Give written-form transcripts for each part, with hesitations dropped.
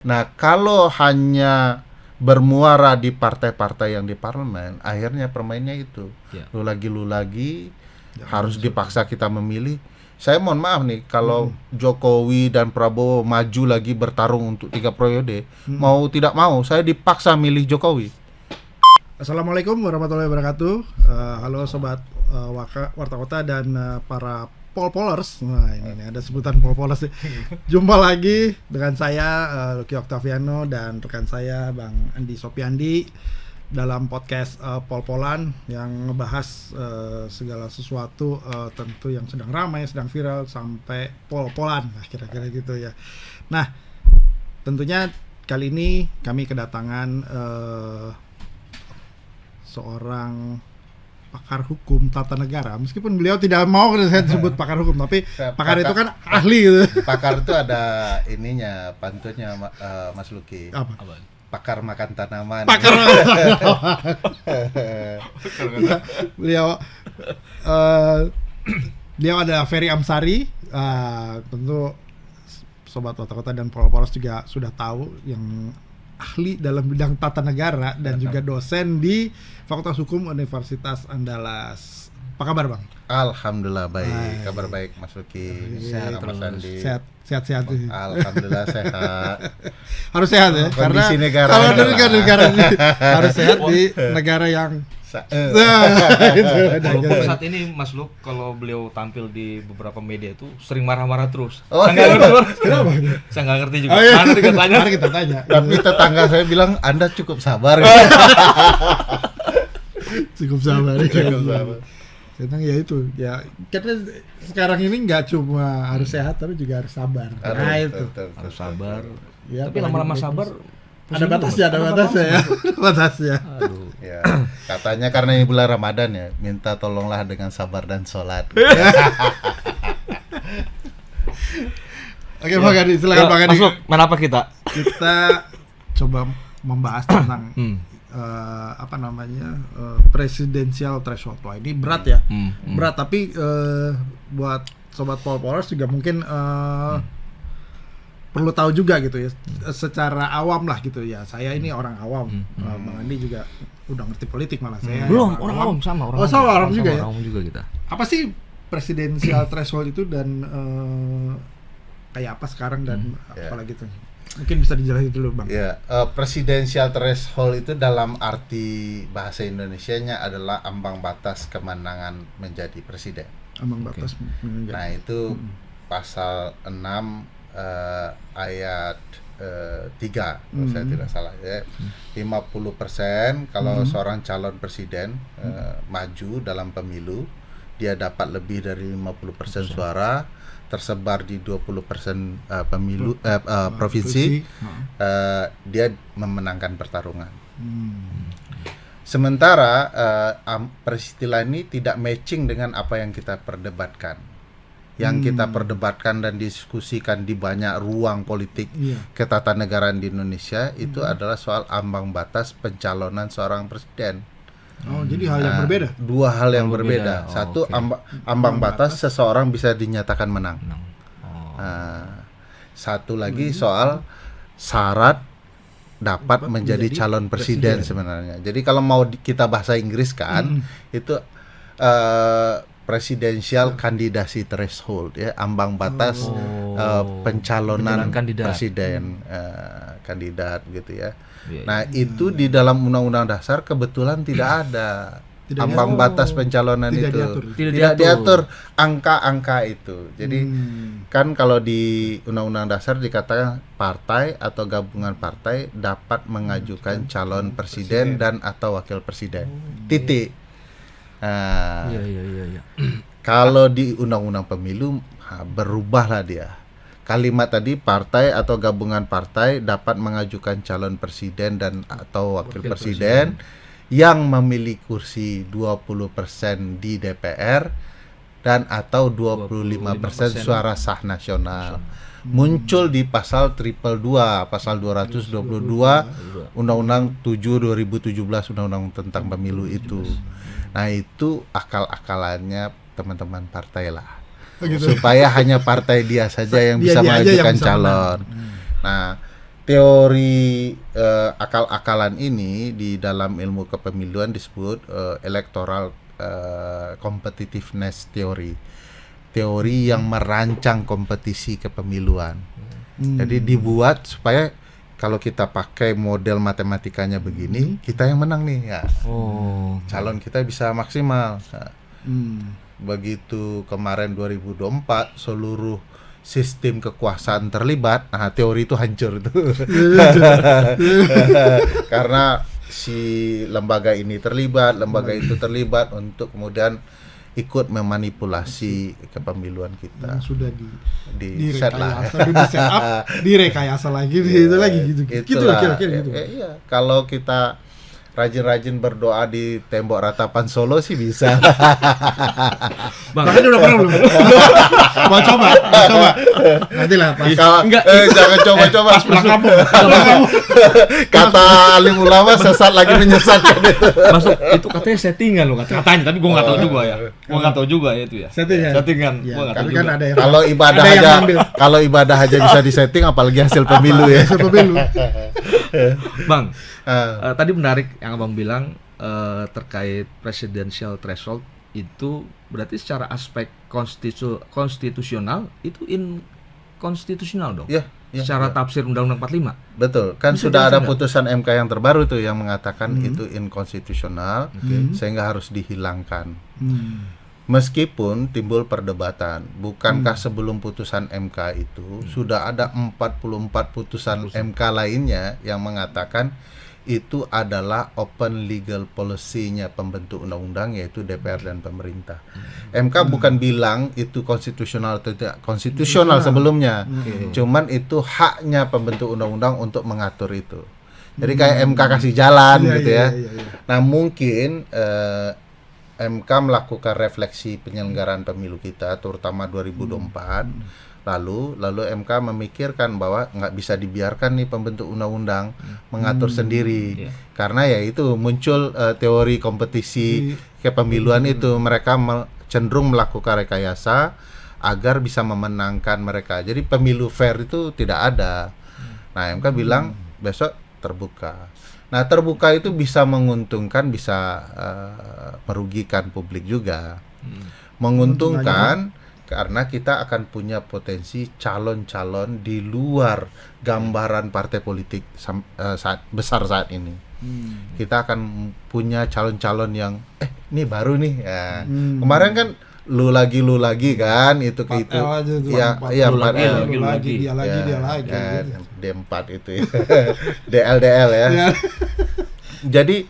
Nah, kalau hanya bermuara di partai-partai yang di parlemen, akhirnya permainnya itu. Ya. Lu lagi harus dipaksa kita memilih. Saya mohon maaf nih, kalau Jokowi dan Prabowo maju lagi bertarung untuk 3 periode, mau tidak mau saya dipaksa milih Jokowi. Assalamualaikum warahmatullahi wabarakatuh. Halo sobat Warta Kota dan para Polpolers. Nah, ini nih, ada sebutan Polpolers nih. Jumpa lagi dengan saya Lucky Octaviano dan rekan saya Bang Andi Sopiandi dalam podcast Polpolan yang ngebahas segala sesuatu tentu yang sedang ramai, sedang viral sampai pol-polan, nah, kira-kira gitu ya. Nah, tentunya kali ini kami kedatangan seorang pakar hukum tata negara, meskipun beliau tidak mau saya sebut pakar hukum, tapi pakar itu kan ahli gitu. Pakar itu ada ininya, pantunnya Mas Lucky. Apa? Pakar makan tanaman. Pakar. Beliau beliau ada Ferry Amsari, tentu sobat Warta Kota dan Polpolers juga sudah tahu, yang ahli dalam bidang tata negara dan juga dosen di Fakultas Hukum Universitas Andalas. Apa kabar, Bang? Alhamdulillah baik, kabar baik Mas Lucky. Sehat, Mas Andi. Sehat. Alhamdulillah sehat. Harus sehat ya, karena Kondisi negara kalau negara ini harus sehat di negara yang Walaupun saat ini Mas Luk, kalau beliau tampil di beberapa media itu sering marah-marah terus. Oh, Saya nggak ngerti. Kenapa? Saya nggak ngerti juga. Oh, iya. Nanti kita tanya. Tapi tetangga saya bilang Anda cukup sabar. Cukup sabar. Cukup sabar. Senang ya itu. Ya, karena sekarang ini nggak cuma harus sehat tapi juga harus sabar. Nah, itu. harus sabar. Ya, Tapi lama-lama sabar ada batasnya ya. Batasnya. Aduh. Ya, katanya karena ini bulan Ramadan ya, minta tolonglah dengan sabar dan sholat. Oke, Bang Adi, silakan Bang Adi. Mas Luk, main apa kita? Kita coba membahas tentang presidensial threshold. Wah, ini berat ya. Berat, tapi buat sobat Polpolers juga mungkin perlu tahu juga gitu ya, secara awam lah gitu ya. Saya ini orang awam, Bang Andi juga udah ngerti politik malah. Saya Belum, orang awam sama orang. Oh, sama orang juga ya. Orang awam juga kita. Apa sih presidensial threshold itu dan kayak apa sekarang dan apalagi tuh? Mungkin bisa dijelasin dulu, Bang. Ya, presidensial threshold itu dalam arti bahasa Indonesianya adalah ambang batas kemenangan menjadi presiden. Ambang batas. Nah, itu pasal 6 ayat 3 kalau saya tidak salah ya. 50% kalau seorang calon presiden maju dalam pemilu, dia dapat lebih dari 50% suara, tersebar di 20% pemilu provinsi, dia memenangkan pertarungan. Sementara peristiwa ini tidak matching dengan apa yang kita perdebatkan. Yang kita perdebatkan dan diskusikan di banyak ruang politik ketatanegaraan di Indonesia itu adalah soal ambang batas pencalonan seorang presiden. Oh, jadi hal yang berbeda. Dua hal yang berbeda. Satu, ambang batas seseorang bisa dinyatakan menang. Satu lagi soal syarat dapat menjadi calon presiden sebenarnya. Jadi kalau mau kita bahasa Inggris kan, itu presidential candidacy threshold ya, ambang batas pencalonan presiden kandidat gitu ya. Nah, itu di dalam Undang-Undang Dasar kebetulan tidak ada ambang batas pencalonan itu. Tidak diatur angka-angka itu. Jadi kan kalau di Undang-Undang Dasar dikatakan partai atau gabungan partai dapat mengajukan calon presiden dan atau wakil presiden. Titik. Iya. Kalau di Undang-Undang Pemilu berubahlah dia. Kalimat tadi partai atau gabungan partai dapat mengajukan calon presiden dan atau wakil presiden yang memiliki kursi 20% di DPR dan atau 25% suara sah nasional. Muncul di pasal 222, pasal 222 Undang-Undang 7 2017 Undang-Undang tentang pemilu itu. Nah, itu akal-akalannya teman-teman partai lah. gitu. Supaya hanya partai dia saja yang bisa mengajukan calon. Nah, teori akal-akalan ini di dalam ilmu kepemiluan disebut electoral competitiveness theory. Teori yang merancang kompetisi kepemiluan. Jadi dibuat supaya kalau kita pakai model matematikanya begini, kita yang menang nih ya. Calon kita bisa maksimal. Nah, begitu kemarin 2024 seluruh sistem kekuasaan terlibat, nah teori itu hancur tuh. Karena si lembaga ini terlibat, lembaga itu terlibat untuk kemudian ikut memanipulasi kepemiluan kita. Sudah Di set lah. di set up, direkayasa lagi, itu lagi gitu. Gitu lah kira-kira gitu. Iya, kalau kita rajin-rajin berdoa di tembok ratapan Solo sih bisa. Bang, Makanya udah pernah belum? Mau coba. Nanti lah pas. Enggak. Jangan coba-coba. Pulang kampung. Kata alim ulama sesat lagi menyesatkan itu. Masuk itu katanya settingan loh katanya, tapi gua nggak tahu juga ya. Gua nggak tahu juga ya itu ya. Settingan. Gua Ya, nggak tahu tapi kan juga. ada yang Kalau ibadah aja bisa disetting, apalagi hasil pemilu ya. hasil pemilu. Bang, Ah, tadi menarik yang Abang bilang terkait presidential threshold itu berarti secara aspek konstitusional itu inkonstitusional dong. ya, Secara ya. tafsir Undang-Undang 45. Betul, kan Bisa sudah jelasin ada nggak? putusan MK yang terbaru tuh yang mengatakan itu inkonstitusional, sehingga harus dihilangkan. Meskipun timbul perdebatan, bukankah sebelum putusan MK itu sudah ada 44 putusan MK lainnya yang mengatakan itu adalah open legal policy-nya pembentuk undang-undang, yaitu DPR dan pemerintah. MK bukan bilang itu konstitusional atau tidak konstitusional sebelumnya, cuman itu haknya pembentuk undang-undang untuk mengatur itu. Jadi kayak MK kasih jalan gitu ya. Nah mungkin MK melakukan refleksi penyelenggaraan pemilu kita, terutama 2024. Lalu MK memikirkan bahwa nggak bisa dibiarkan nih pembentuk undang-undang mengatur sendiri, karena ya itu muncul teori kompetisi kepemiluan itu, mereka cenderung melakukan rekayasa agar bisa memenangkan mereka. Jadi pemilu fair itu tidak ada. Nah MK bilang besok terbuka. Nah terbuka itu bisa menguntungkan, bisa merugikan publik juga. Menguntungkan karena kita akan punya potensi calon-calon di luar gambaran partai politik besar saat ini. Kita akan punya calon-calon yang ini baru nih ya. Kemarin kan lu lagi kan itu ke itu. Dia lagi. D4 itu ya. DL ya. Jadi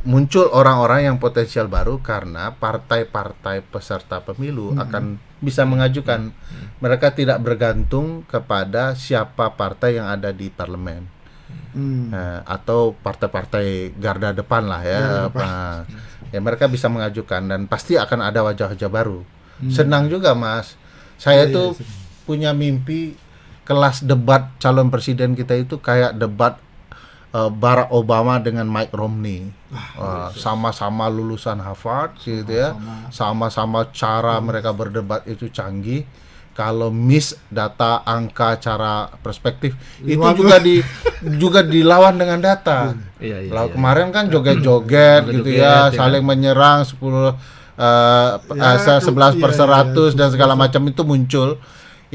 muncul orang-orang yang potensial baru karena partai-partai peserta pemilu akan bisa mengajukan. Mereka tidak bergantung kepada siapa partai yang ada di parlemen. Atau partai-partai garda depan lah ya. Ya mereka bisa mengajukan dan pasti akan ada wajah-wajah baru. Senang juga Mas. Saya tuh punya mimpi kelas debat calon presiden kita itu kayak debat Barack Obama dengan Mitt Romney. Sama-sama lulusan Harvard gitu ya. Sama-sama cara mereka berdebat itu canggih. Kalau miss data, angka, cara perspektif itu juga dilawan dengan data. Lalu kemarin kan joget-joget gitu ya, saling menyerang 11 per 100 dan segala macam itu muncul,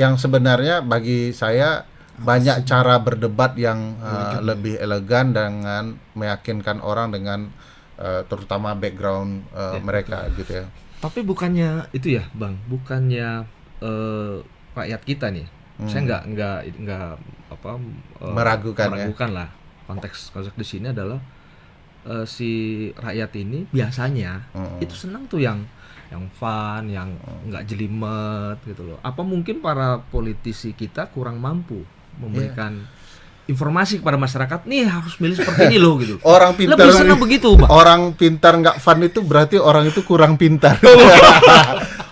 yang sebenarnya bagi saya banyak cara berdebat yang lebih elegan dengan meyakinkan orang dengan terutama background mereka gitu ya. Tapi bukannya itu ya, Bang, bukannya rakyat kita nih. Saya nggak meragukan lah. Konteks di sini adalah si rakyat ini biasanya itu senang tuh yang fun, yang nggak jelimet gitu loh. Apa mungkin para politisi kita kurang mampu memberikan informasi kepada masyarakat, nih harus milih seperti ini loh gitu. Orang pintar lebih senang begitu, Bang. Orang pintar nggak fun itu berarti orang itu kurang pintar.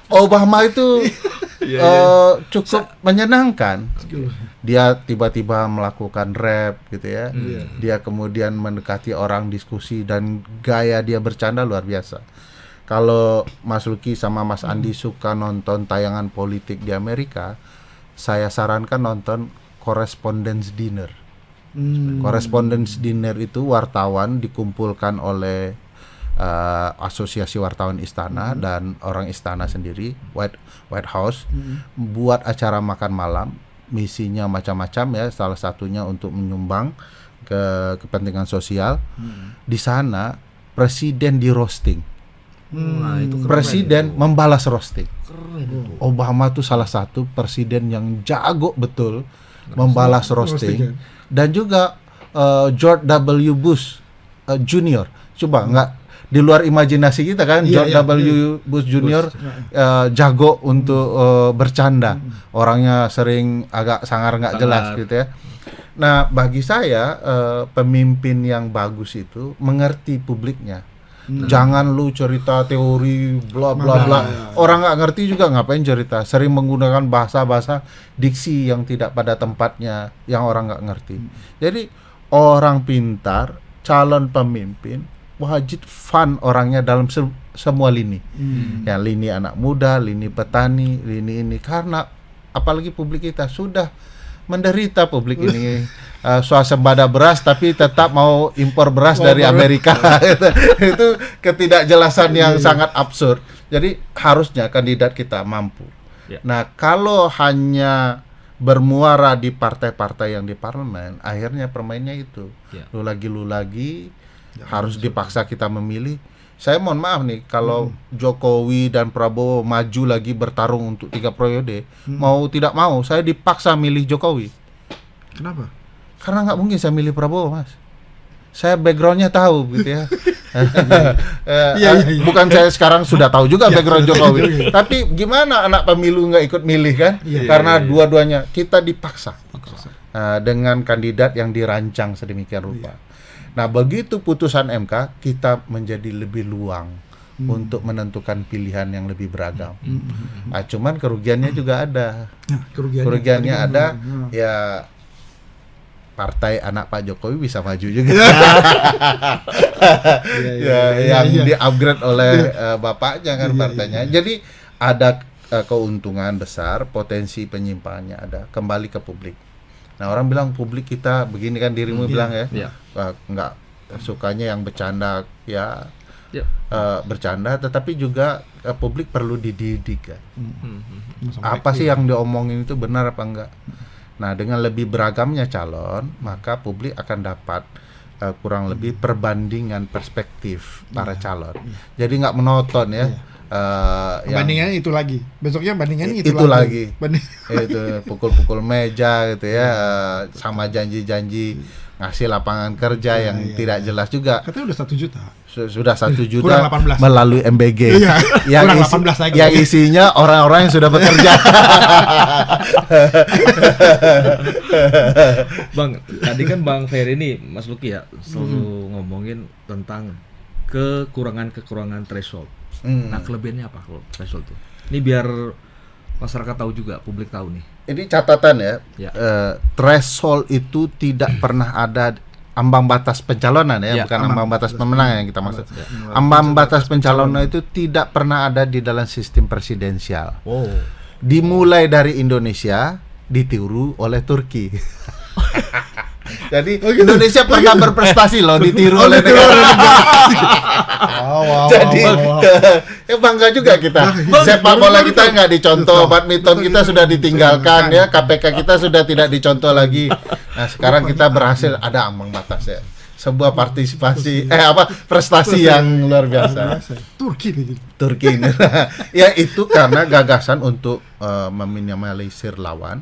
Obama itu cukup menyenangkan. Dia tiba-tiba melakukan rap gitu ya. Dia kemudian mendekati orang, diskusi, dan gaya dia bercanda luar biasa. Kalau Mas Luki sama Mas Andi suka nonton tayangan politik di Amerika, saya sarankan nonton Correspondence Dinner. Correspondence dinner itu wartawan dikumpulkan oleh asosiasi wartawan istana dan orang istana sendiri, White House, buat acara makan malam. Misinya macam-macam ya, salah satunya untuk menyumbang ke kepentingan sosial. Di sana presiden di roasting. Nah, itu keren Presiden itu. membalas roasting. Keren itu. Obama tuh salah satu presiden yang jago betul membalas roasting. Dan juga George W. Bush Junior. Coba nggak di luar imajinasi kita kan, George W. Bush Junior jago untuk bercanda. Orangnya sering agak sangar nggak jelas gitu ya. Nah, bagi saya pemimpin yang bagus itu mengerti publiknya. Jangan lu cerita teori bla bla bla. Orang nggak ngerti juga ngapain cerita. Sering menggunakan bahasa-bahasa diksi yang tidak pada tempatnya, yang orang nggak ngerti. Jadi orang pintar, calon pemimpin wajib fun orangnya dalam semua lini. Ya, lini anak muda, lini petani, lini ini, karena apalagi publik kita sudah menderita publik ini. Swasembada beras tapi tetap mau impor beras dari Amerika. Itu ketidakjelasan yang sangat absurd. Jadi harusnya kandidat kita mampu. Nah, kalau hanya bermuara di partai-partai yang di parlemen, akhirnya permainnya itu lu lagi harus dipaksa kita memilih. Saya mohon maaf nih, kalau Jokowi dan Prabowo maju lagi bertarung untuk 3 periode, mau tidak mau saya dipaksa milih Jokowi. Kenapa? Karena nggak mungkin saya milih Prabowo, Mas. Saya backgroundnya tahu gitu ya. Bukan saya sekarang sudah tahu juga background Jokowi. Tapi gimana anak pemilu nggak ikut milih kan? Karena dua-duanya kita dipaksa dengan kandidat yang dirancang sedemikian rupa. Nah, begitu putusan MK, kita menjadi lebih luang untuk menentukan pilihan yang lebih beragam. Nah, cuman kerugiannya juga ada. Kerugiannya ada, ya partai anak Pak Jokowi bisa maju juga. Yang di-upgrade oleh bapaknya kan partainya. Jadi ada keuntungan besar, potensi penyimpangannya ada. Kembali ke publik. Nah, orang bilang publik kita begini kan, dirimu bilang ya, nggak sukanya yang bercanda ya, bercanda, tetapi juga publik perlu dididik kan. Apa sih yang diomongin itu benar apa enggak? Nah, dengan lebih beragamnya calon, maka publik akan dapat kurang lebih perbandingan perspektif para calon. Jadi nggak monoton ya. Bandingannya itu lagi, besoknya bandingannya itu lagi. Itu pukul-pukul meja gitu ya, sama janji-janji ngasih lapangan kerja yang tidak jelas juga. Katanya udah 1 juta. Sudah 1 juta Kurang 18. melalui MBG. Kurang 18 lagi. Yang isinya orang-orang yang sudah bekerja. Bang, tadi kan Bang Ferry ini, Mas Luki ya, selalu ngomongin tentang kekurangan threshold. Nah, kelebihannya apa kalau threshold itu? Ini biar masyarakat tahu juga, publik tahu nih. Ini catatan ya. Threshold itu tidak pernah ada ambang batas pencalonan ya, bukan ambang batas pemenangan yang kita maksud. Ambang batas pencalonan itu tidak pernah ada di dalam sistem presidensial. Dimulai dari Indonesia, ditiru oleh Turki. Jadi Indonesia pernah berprestasi loh, ditiru oleh negara. Jadi ya bangga juga kita. Sepak bola kita nggak dicontoh, badminton kita sudah ditinggalkan ya, KPK kita sudah tidak dicontoh lagi. Nah, sekarang kita berhasil, ada ambang batas ya. Sebuah partisipasi prestasi yang luar biasa. Turki ini. Ya, itu karena gagasan untuk meminimalisir lawan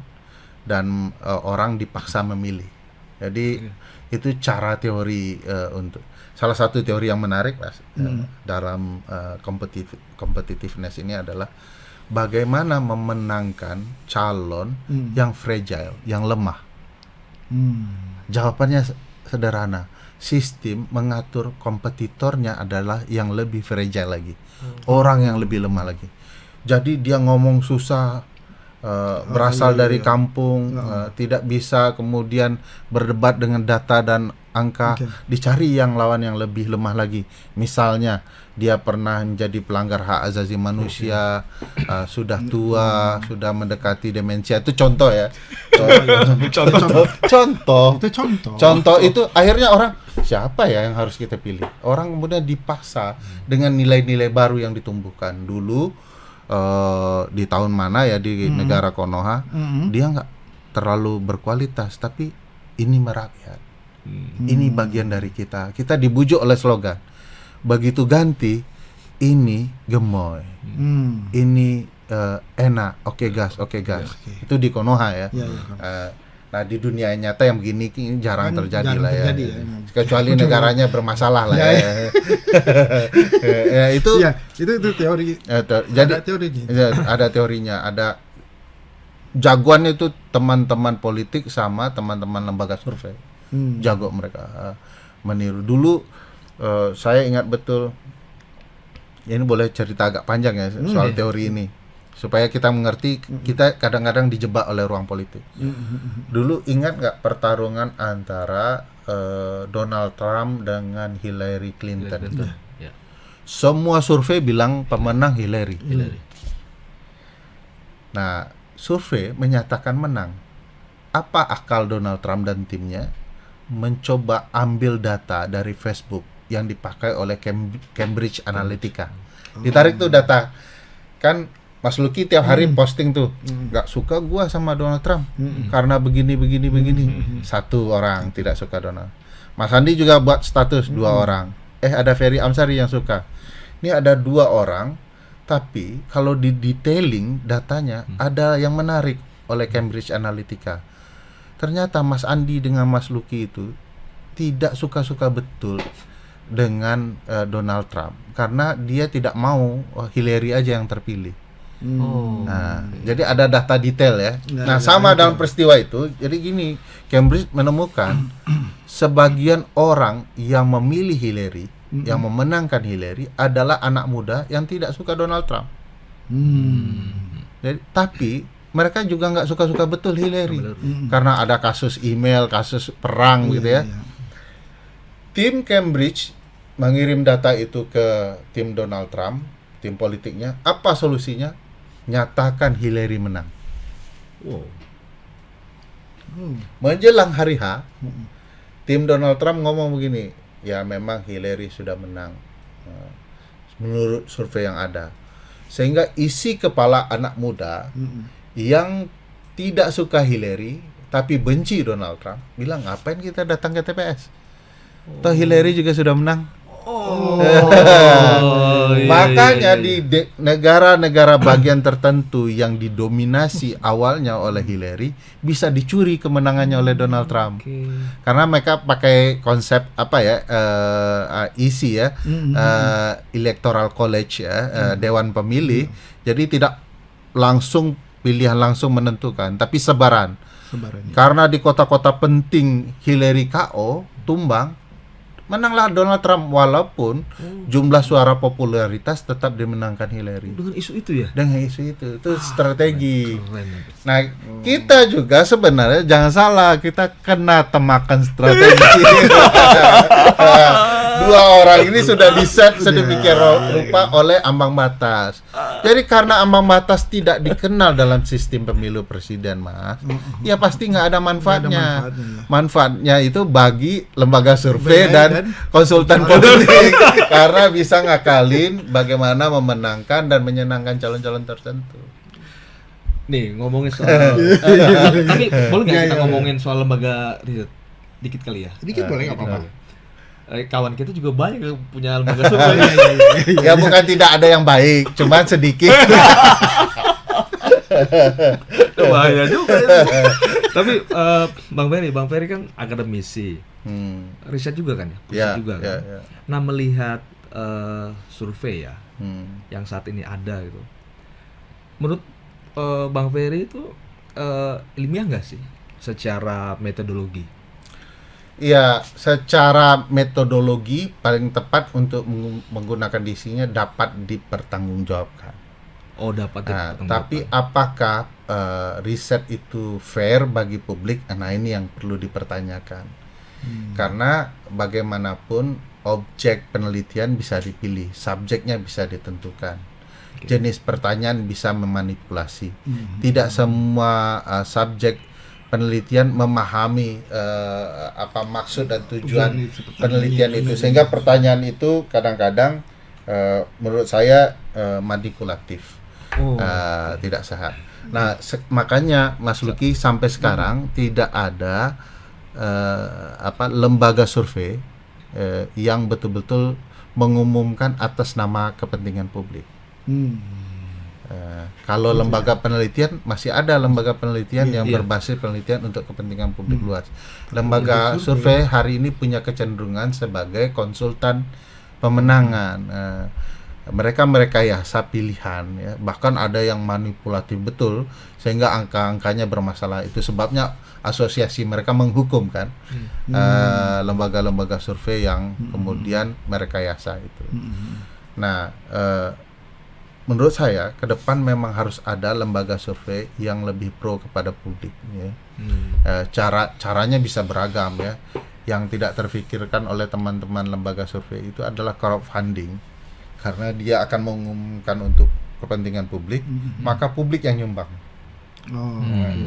dan orang dipaksa memilih. Jadi itu cara teori untuk salah satu teori yang menarik Mas, dalam competitiveness ini adalah bagaimana memenangkan calon yang fragile, yang lemah. Jawabannya sederhana. Sistem mengatur kompetitornya adalah yang lebih fragile lagi, orang yang lebih lemah lagi. Jadi dia ngomong susah, berasal iya, dari iya. kampung, tidak bisa kemudian berdebat dengan data dan angka, Oke. dicari yang lawan yang lebih lemah lagi. Misalnya dia pernah menjadi pelanggar hak asasi manusia, sudah tua, sudah mendekati demensia. Itu contoh ya. Contoh. Itu contoh. Contoh itu akhirnya orang siapa ya yang harus kita pilih? Orang kemudian dipaksa dengan nilai-nilai baru yang ditumbuhkan. Dulu di tahun mana ya di negara Konoha, dia nggak terlalu berkualitas, tapi ini merakyat. Ini bagian dari kita. Kita dibujuk oleh slogan. Begitu ganti, ini gemoy. Ini enak, oke gas. Oke. Itu di Konoha ya. Iya, iya. Nah di dunia nyata yang begini ini jarang Kan terjadi jarang lah ya. terjadi ya. Kecuali negaranya bermasalah lah Ya, ya. Ya, itu Iya, itu teori. jadi Ada teorinya. ya, ada teorinya, ada jagoan itu teman-teman politik sama teman-teman lembaga survei. Jago mereka meniru. Dulu saya ingat betul, ini boleh cerita agak panjang ya soal teori ini supaya kita mengerti. Kita kadang-kadang dijebak oleh ruang politik. Dulu ingat nggak pertarungan antara Donald Trump dengan Hillary Clinton? Ya. Semua survei bilang pemenang Hillary. Hillary. Nah, survei menyatakan menang. Apa akal Donald Trump dan timnya mencoba ambil data dari Facebook yang dipakai oleh Cambridge Analytica? Ditarik tuh data. Kan Mas Lucky tiap hari posting tuh, nggak suka gua sama Donald Trump karena begini. Satu orang tidak suka Donald. Mas Andi juga buat status 2 orang. Ada Ferry Amsari yang suka. Ini ada 2 orang, tapi kalau di detailing datanya ada yang menarik oleh Cambridge Analytica. Ternyata Mas Andi dengan Mas Lucky itu tidak suka-suka betul dengan Donald Trump karena dia tidak mau Hillary aja yang terpilih. Nah, jadi ada data detail ya. Nah, sama dalam peristiwa itu. Jadi gini, Cambridge menemukan sebagian orang yang memilih Hillary, yang memenangkan Hillary adalah anak muda yang tidak suka Donald Trump. Jadi, tapi mereka juga nggak suka-suka betul Hillary karena ada kasus email, kasus perang gitu ya. Tim Cambridge mengirim data itu ke tim Donald Trump, tim politiknya. Apa solusinya? Nyatakan Hillary menang. Wow. Menjelang hari H, tim Donald Trump ngomong begini, ya memang Hillary sudah menang menurut survei yang ada. Sehingga isi kepala anak muda yang tidak suka Hillary tapi benci Donald Trump bilang, ngapain kita datang ke TPS? Toh Hillary juga sudah menang. Makanya di negara-negara bagian tertentu yang didominasi awalnya oleh Hillary bisa dicuri kemenangannya oleh Donald Trump. Karena mereka pakai konsep apa ya, isi ya, electoral college ya, dewan pemilih. Jadi tidak langsung pilihan langsung menentukan, tapi sebaran. Karena di kota-kota penting Hillary KO tumbang, menanglah Donald Trump walaupun jumlah suara popularitas tetap dimenangkan Hillary. Dengan isu itu ya? Dengan isu itu strategi. Keren. Nah, kita juga sebenarnya jangan salah, kita kena temakan strategi. 2 orang ini sudah diset sedemikian rupa oleh ambang batas. Jadi karena ambang batas tidak dikenal dalam sistem pemilu presiden, Mas, ya pasti nggak ada manfaatnya. Manfaatnya itu bagi lembaga survei dan konsultan politik karena bisa ngakalin bagaimana memenangkan dan menyenangkan calon-calon tertentu. Nih ngomongin soal tapi boleh nggak kita ngomongin soal lembaga riset dikit kali ya? Dikit boleh, nggak apa-apa. Kawan kita juga banyak yang punya lembaga survei. Ya bukan tidak ada yang baik, cuma sedikit. Bahaya juga itu. Tapi Bang Ferry kan akademisi, riset juga kan ya, riset juga kan. Ya. Nah melihat survei ya, yang saat ini ada gitu, menurut Bang Ferry itu ilmiah nggak sih secara metodologi? Iya, secara metodologi paling tepat untuk menggunakan disinya dapat dipertanggungjawabkan. Oh dapat. Nah, tapi apakah riset itu fair bagi publik, nah ini yang perlu dipertanyakan. Karena bagaimanapun objek penelitian bisa dipilih, subjeknya bisa ditentukan, jenis pertanyaan bisa memanipulasi. Tidak semua subjek penelitian memahami apa maksud dan tujuan penelitian itu, sehingga pertanyaan itu kadang-kadang menurut saya manipulatif, tidak sehat. Nah, makanya Mas Luki sampai sekarang tidak ada lembaga survei yang betul-betul mengumumkan atas nama kepentingan publik. Kalau lembaga penelitian, masih ada lembaga penelitian yang berbasis penelitian untuk kepentingan publik luas. Lembaga survei hari ini punya kecenderungan sebagai konsultan pemenangan. Mereka merekayasa pilihan, ya. Bahkan ada yang manipulatif betul sehingga angka-angkanya bermasalah. Itu sebabnya asosiasi mereka menghukum kan lembaga-lembaga survei yang kemudian merekayasa itu. Nah, menurut saya ke depan memang harus ada lembaga survei yang lebih pro kepada publik, ya. Caranya bisa beragam, ya. Yang tidak terfikirkan oleh teman-teman lembaga survei itu adalah crowdfunding, karena dia akan mengumumkan untuk kepentingan publik, maka publik yang nyumbang.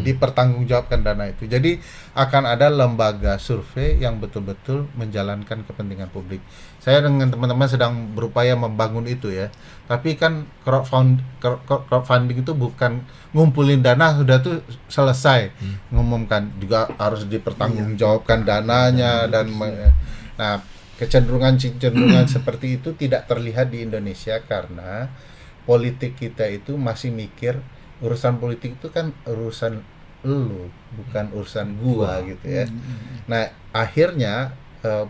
Dipertanggungjawabkan dana itu. Jadi akan ada lembaga survei yang betul-betul menjalankan kepentingan publik. Saya dengan teman-teman sedang berupaya membangun itu, ya. Tapi kan crowdfunding itu bukan ngumpulin dana sudah tuh selesai, ngumumkan, juga harus dipertanggungjawabkan dananya dan nah, kecenderungan seperti itu tidak terlihat di Indonesia karena politik kita itu masih mikir urusan politik itu kan urusan lu, bukan urusan gua gitu, ya. Nah, akhirnya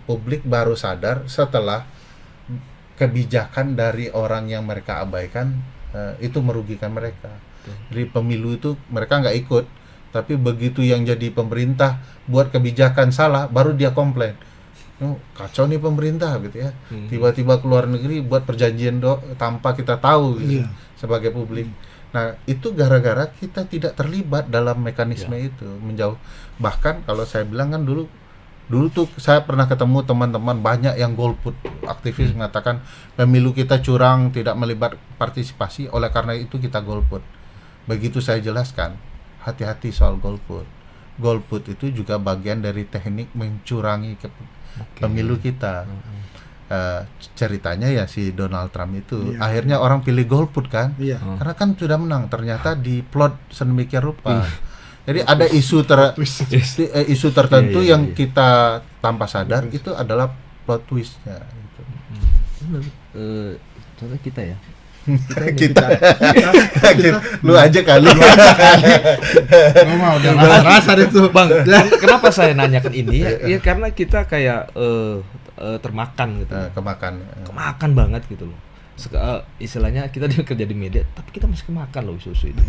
publik baru sadar setelah kebijakan dari orang yang mereka abaikan itu merugikan mereka. Di pemilu itu mereka nggak ikut, tapi begitu yang jadi pemerintah buat kebijakan salah, baru dia komplain. Kacau nih pemerintah gitu, ya. Tiba-tiba keluar negeri buat perjanjian tanpa kita tahu gitu, sebagai publik. Nah, itu gara-gara kita tidak terlibat dalam mekanisme itu, menjauh. Bahkan kalau saya bilang kan dulu tuh saya pernah ketemu teman-teman banyak yang golput, aktivis mengatakan pemilu kita curang, tidak melibat partisipasi, oleh karena itu kita golput. Begitu saya jelaskan, hati-hati soal golput. Golput itu juga bagian dari teknik mencurangi pemilu kita. Ceritanya ya si Donald Trump itu akhirnya orang pilih golput kan, karena kan sudah menang, ternyata diplot sedemikian rupa. Jadi ada isu tertentu yang kita tanpa sadar itu adalah plot twistnya gitu. Contoh kita ya. Kita. Lu aja kali. Udah rasa itu, Bang. Kenapa saya nanyakan ini? Ya karena kita kayak termakan gitu. Kemakan banget gitu loh. Istilahnya kita kerja di media, tapi kita masih kemakan loh isu-isu itu.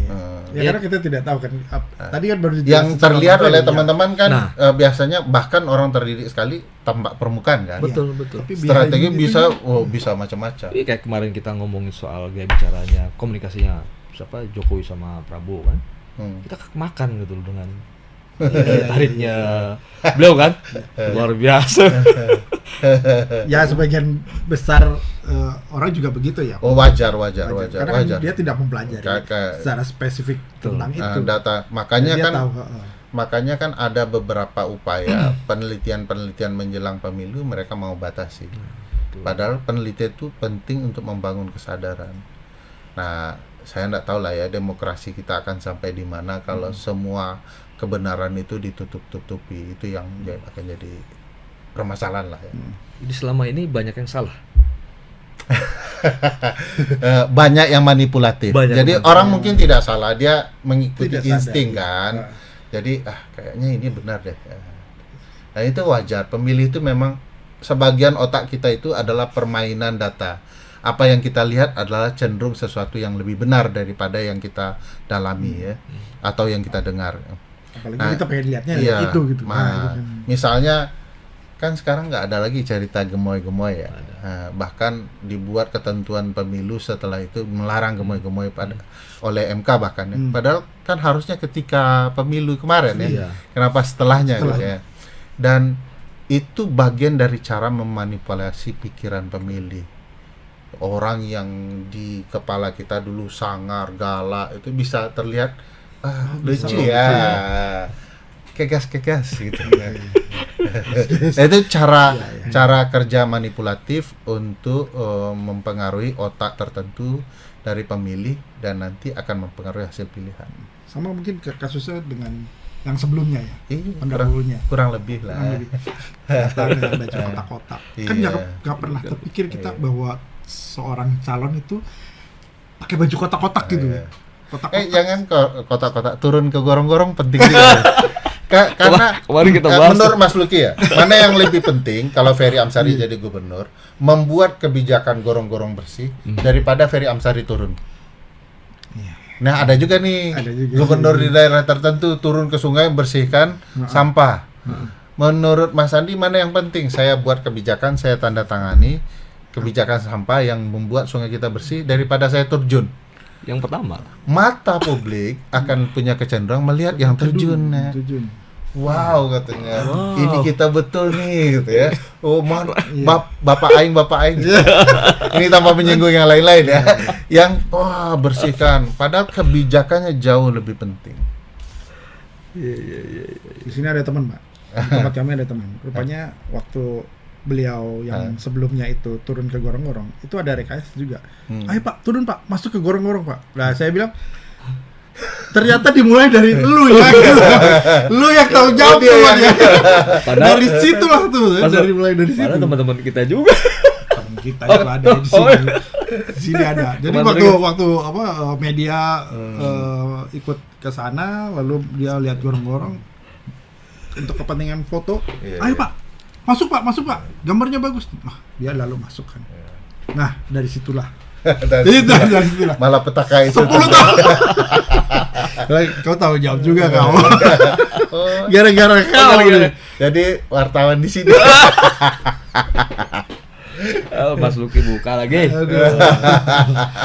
Karena kita tidak tahu kan. Tadi kan baru yang terlihat oleh teman-teman kan, biasanya bahkan orang terdidik sekali tampak permukaan kan. Betul. Tapi strategi bisa macam-macam. Iya, kayak kemarin kita ngomongin soal gaya bicaranya, komunikasinya siapa, Jokowi sama Prabowo kan. Kita kemakan gitu loh dengan tariknya beliau kan, luar biasa. Ya sebagian besar orang juga begitu ya. Wajar. Karena kan dia tidak mempelajari secara spesifik tentang itu. Data. Makanya kan ada beberapa upaya penelitian menjelang pemilu mereka mau batasi. Padahal penelitian itu penting untuk membangun kesadaran. Nah, saya nggak tahu lah ya demokrasi kita akan sampai di mana kalau semua kebenaran itu ditutup-tutupi. Itu yang akan jadi permasalahan lah ya. Jadi selama ini banyak yang salah. Banyak yang manipulatif. Jadi orang mungkin tidak salah, dia mengikuti insting kan. Jadi kayaknya ini benar deh. Nah, itu wajar. Pemilih itu memang sebagian otak kita itu adalah permainan data. Apa yang kita lihat adalah cenderung sesuatu yang lebih benar daripada yang kita dalami ya, atau yang kita dengar. Apalagi kita pengen lihatnya itu gitu. Misalnya kan sekarang nggak ada lagi cerita gemoy-gemoy ya. Nah, bahkan dibuat ketentuan pemilu setelah itu melarang gemoy-gemoy oleh MK bahkan ya. Padahal kan harusnya ketika pemilu kemarin ya. Iya. Kenapa setelahnya gitu ya. Dan itu bagian dari cara memanipulasi pikiran pemilih. Orang yang di kepala kita dulu sangar, galak itu bisa terlihat lucu ya. Kegas gitu. Nah, itu cara kerja manipulatif untuk mempengaruhi otak tertentu dari pemilih dan nanti akan mempengaruhi hasil pilihan. Sama mungkin kasusnya dengan yang sebelumnya ya. Pendahulunya. Kurang lebih lah. Datang dengan baju kotak-kotak. Kan Iya. nggak pernah terpikir kita bahwa seorang calon itu pakai baju kotak-kotak gitu ya. Kotak-kotak. Jangan kotak-kotak, turun ke gorong-gorong penting juga. Karena Kemarin kita bahas menurut Mas Luki ya, mana yang lebih penting kalau Ferry Amsari jadi gubernur, membuat kebijakan gorong-gorong bersih daripada Ferry Amsari turun. Nah, ada juga nih gubernur di daerah tertentu turun ke sungai membersihkan sampah. Menurut Mas Andi mana yang penting? Saya buat kebijakan, saya tanda tangani kebijakan sampah yang membuat sungai kita bersih daripada saya terjun. yang pertama. Mata publik akan punya kecenderungan melihat yang terjun. Wow katanya, ini kita betul nih gitu ya. Oh bapak aing. Ini tanpa menyinggung yang lain-lain ya. Yang bersihkan. Padahal kebijakannya jauh lebih penting. Di sini ada teman, Pak. Di tempat kami ada teman. Rupanya waktu beliau yang sebelumnya itu turun ke gorong-gorong, itu ada rekayasa juga. Ayo Pak, turun Pak, masuk ke gorong-gorong Pak. Nah saya bilang, ternyata dimulai dari lu ya, lu yang tahu jawab tuh ya. Dari situ lah tuh, dari mulai dari situ. Padahal teman-teman kita juga. Teman kita itu ada di sini. Di sini ada. Jadi waktu media ikut ke sana, lalu dia lihat gorong-gorong untuk kepentingan foto. Ayo Pak. Masuk Pak, gambarnya bagus. Dia lalu masuk kan. Nah, dari situlah. dari situlah. Malah petaka itu. 10 tahun. Kau tahu jawab juga kau. Gara-gara kau. Jadi wartawan di sini. Mas Luki buka lagi.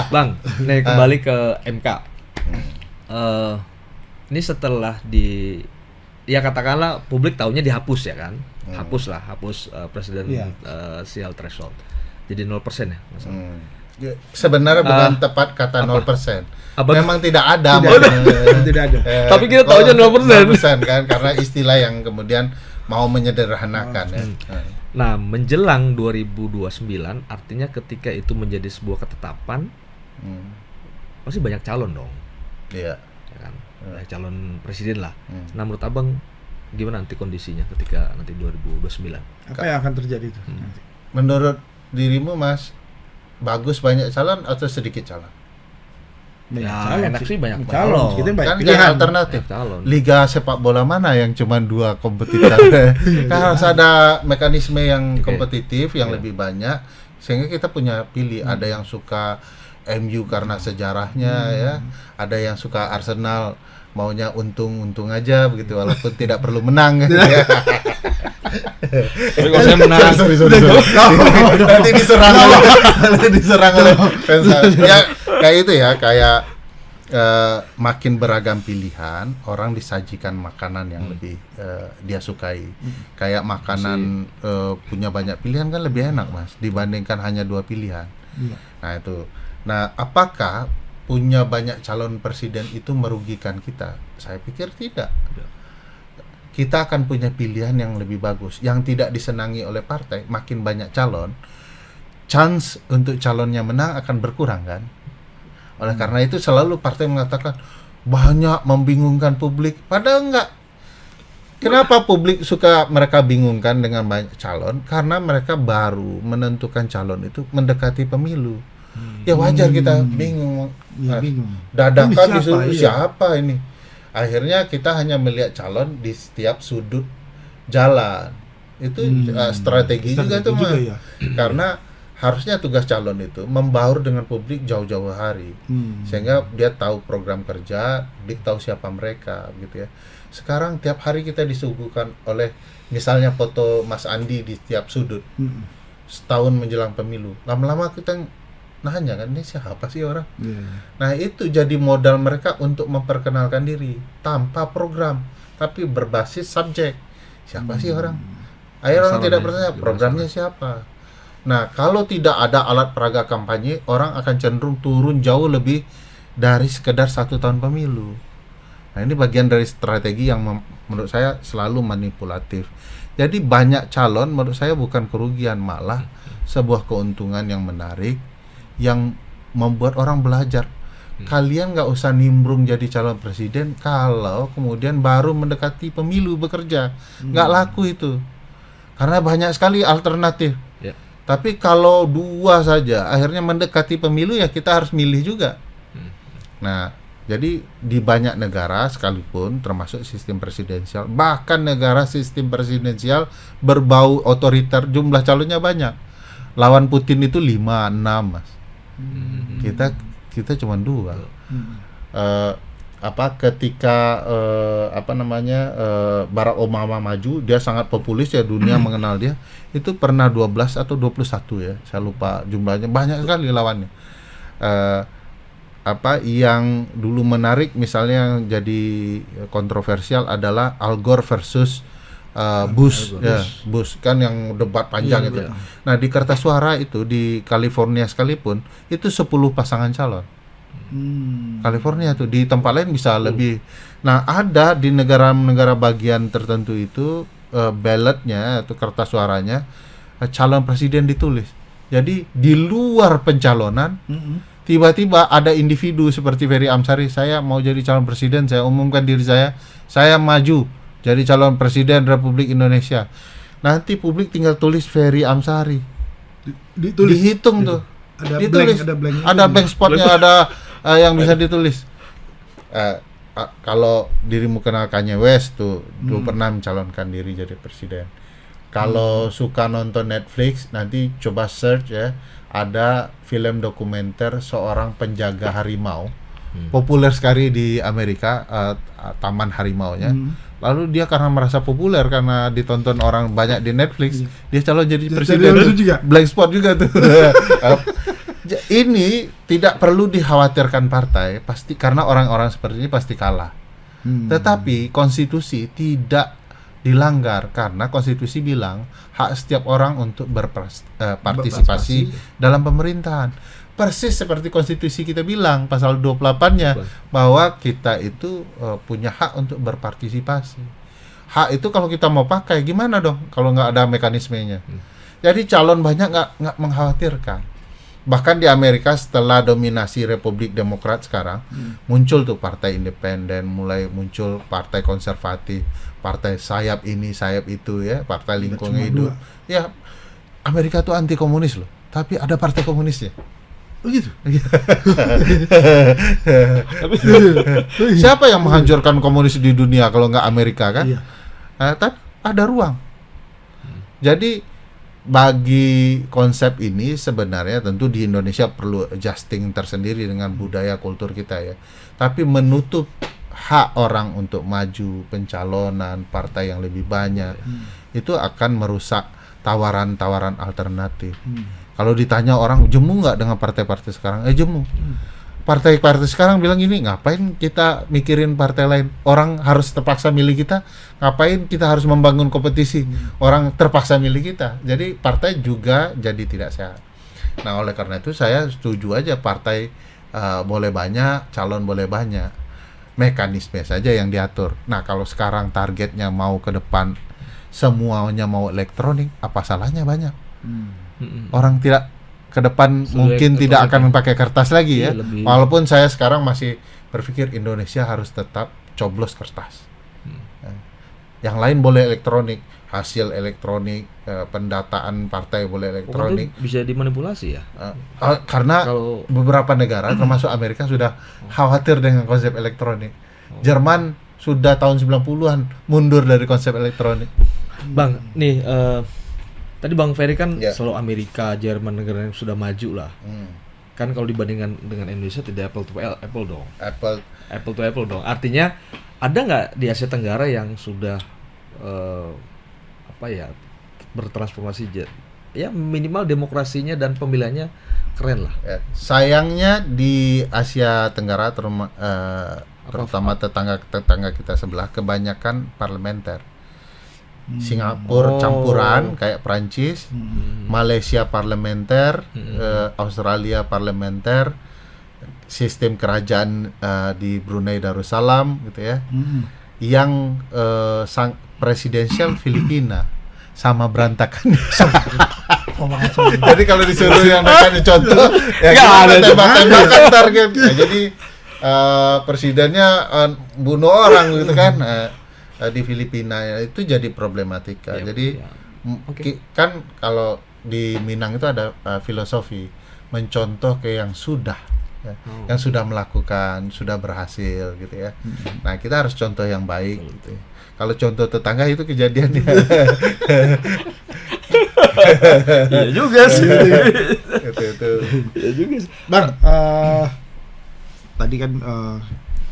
Bang, nih kembali ke MK. Ini setelah ya katakanlah publik taunya dihapus ya kan. Hapus presidensial threshold. Jadi 0% ya masalah. Sebenarnya bukan tepat kata 0%. Memang tidak ada. Tidak ada. Tapi kita taunya 0% kan karena istilah yang kemudian mau menyederhanakan ya. Nah, menjelang 2029 artinya ketika itu menjadi sebuah ketetapan pasti banyak calon dong. Iya. Ya kan? Banyak calon presiden lah. Nah, menurut Abang gimana nanti kondisinya ketika nanti 2029? Apa yang akan terjadi itu nanti? Menurut dirimu Mas, bagus banyak calon atau sedikit calon? Enak sih banyak calon. Kita Kan pilihan alternatif. Calon. Liga sepak bola mana yang cuma 2 kompetitor? Kan harus ada mekanisme yang kompetitif yang lebih banyak sehingga kita punya pilih. Ada yang suka MU karena sejarahnya ya, ada yang suka Arsenal maunya untung aja begitu walaupun tidak perlu menang gitu ya. Tapi kalau saya menang, sorry. Nanti diserang oleh fans. Ya kayak itu ya, kayak makin beragam pilihan, orang disajikan makanan yang lebih dia sukai. Kayak makanan punya banyak pilihan kan lebih enak Mas dibandingkan hanya 2 pilihan. Nah itu. Nah, apakah punya banyak calon presiden itu merugikan kita? Saya pikir tidak. Kita akan punya pilihan yang lebih bagus, yang tidak disenangi oleh partai. Makin banyak calon, chance untuk calonnya menang akan berkurang kan? Oleh karena itu selalu partai mengatakan banyak membingungkan publik. Padahal enggak. Kenapa publik suka mereka bingungkan dengan banyak calon? Karena mereka baru menentukan calon itu mendekati pemilu. Ya wajar kita bingung. Dadakan disuruh siapa ini? Akhirnya kita hanya melihat calon di setiap sudut jalan. Itu strategi juga tuh Mas. Ya. Karena harusnya tugas calon itu membaur dengan publik jauh-jauh hari. Sehingga dia tahu program kerja, publik tahu siapa mereka gitu ya. Sekarang tiap hari kita disuguhkan oleh misalnya foto Mas Andi di tiap sudut. Setahun menjelang pemilu. Lama-lama kita nanya kan, ini siapa sih orang? Nah, itu jadi modal mereka untuk memperkenalkan diri tanpa program, tapi berbasis subjek. Siapa sih orang? Akhirnya orang tidak percaya programnya siapa. Nah, kalau tidak ada alat peraga kampanye, orang akan cenderung turun jauh lebih dari sekedar 1 tahun pemilu. Nah, ini bagian dari strategi yang menurut saya selalu manipulatif. Jadi banyak calon menurut saya bukan kerugian, malah sebuah keuntungan yang menarik yang membuat orang belajar. Kalian nggak usah nimbrung jadi calon presiden kalau kemudian baru mendekati pemilu bekerja. Nggak laku itu. Karena banyak sekali alternatif. Tapi kalau 2 saja akhirnya mendekati pemilu, ya kita harus milih juga. Nah, jadi di banyak negara sekalipun termasuk sistem presidensial, bahkan negara sistem presidensial berbau otoriter, jumlah calonnya banyak. Lawan Putin itu 5-6, Mas. Kita cuma 2. Ketika Barack Obama maju, dia sangat populis ya, dunia mengenal dia. Itu pernah 12 atau 21 ya, saya lupa jumlahnya, banyak sekali lawannya. Yang dulu menarik misalnya yang jadi kontroversial adalah Al Gore versus Bush. Bush kan yang debat panjang itu. Nah, di kertas suara itu di California sekalipun itu 10 pasangan calon. California tuh, di tempat lain bisa lebih. Nah, ada di negara-negara bagian tertentu itu ballotnya atau kertas suaranya calon presiden ditulis. Jadi di luar pencalonan tiba-tiba ada individu seperti Ferry Amsari, saya mau jadi calon presiden, saya umumkan diri saya maju jadi calon presiden Republik Indonesia. Nanti publik tinggal tulis Ferry Amsari. Dihitung tuh. Ditulis. Ada blank spotnya, ada yang bisa ditulis. Kalau dirimu kenal Kanye West tuh, dulu pernah mencalonkan diri jadi presiden. Kalau suka nonton Netflix, nanti coba search ya. Ada film dokumenter seorang penjaga harimau, populer sekali di Amerika, taman harimaunya. Lalu dia karena merasa populer karena ditonton orang banyak di Netflix, dia calon jadi presiden. Blank spot juga tuh. Ini tidak perlu dikhawatirkan partai, pasti karena orang-orang seperti ini pasti kalah. Tetapi konstitusi tidak dilanggar karena konstitusi bilang hak setiap orang untuk berpartisipasi dalam pemerintahan. Persis seperti konstitusi kita bilang pasal 28-nya bahwa kita itu punya hak untuk berpartisipasi. Hak itu kalau kita mau pakai gimana dong kalau nggak ada mekanismenya. Jadi calon banyak nggak mengkhawatirkan. Bahkan di Amerika setelah dominasi Republik Demokrat sekarang muncul tuh partai independen, mulai muncul partai konservatif, partai sayap ini sayap itu ya, partai lingkungan hidup. Ya, Amerika tuh anti komunis loh, tapi ada partai komunisnya. Oh gitu. Siapa yang menghancurkan komunis di dunia kalau nggak Amerika kan? Tapi ada ruang. Jadi bagi konsep ini sebenarnya tentu di Indonesia perlu adjusting tersendiri dengan budaya kultur kita ya. Tapi menutup hak orang untuk maju pencalonan partai yang lebih banyak itu akan merusak tawaran-tawaran alternatif. Kalau ditanya orang jemu nggak dengan partai-partai sekarang? Jemu. Partai-partai sekarang bilang gini, ngapain kita mikirin partai lain? Orang harus terpaksa milih kita. Ngapain kita harus membangun kompetisi? Orang terpaksa milih kita. Jadi partai juga jadi tidak sehat. Nah, oleh karena itu saya setuju aja partai boleh banyak, calon boleh banyak. Mekanisme saja yang diatur. Nah, kalau sekarang targetnya mau ke depan semuanya mau elektronik, apa salahnya banyak? Orang tidak ke depan mungkin tidak akan pakai kertas lagi ya. Walaupun saya sekarang masih berpikir Indonesia harus tetap coblos kertas. Yang lain boleh elektronik, hasil elektronik, pendataan partai boleh elektronik. Bisa dimanipulasi ya? Karena beberapa negara termasuk Amerika sudah khawatir dengan konsep elektronik. Jerman sudah tahun 90-an mundur dari konsep elektronik. Bang, nih tadi Bang Ferry kan selalu Amerika, Jerman, negara yang sudah maju lah. kan kalau dibandingkan dengan Indonesia tidak apple to apple dong. Apple Apple to apple dong. Artinya ada nggak di Asia Tenggara yang sudah bertransformasi ya minimal demokrasinya dan pemilihannya keren lah. ya. Sayangnya di Asia Tenggara terutama tetangga kita sebelah kebanyakan parlementer. Singapura campuran kayak Prancis, Malaysia parlementer, Australia parlementer, sistem kerajaan di Brunei Darussalam gitu ya. Yang presidensial Filipina sama berantakan. Jadi kalau disuruh yang nekan contoh ya kita tembak-tembakan target. Ya, jadi presidennya bunuh orang gitu kan. Di Filipina itu jadi problematika. Jadi kan kalau di Minang itu ada filosofi mencontoh ke yang sudah yang sudah melakukan, sudah berhasil gitu ya. Nah, kita harus contoh yang baik gitu. Kalau contoh tetangga itu kejadian ya. Iya juga sih. itu. Iya juga sih. Bang, tadi kan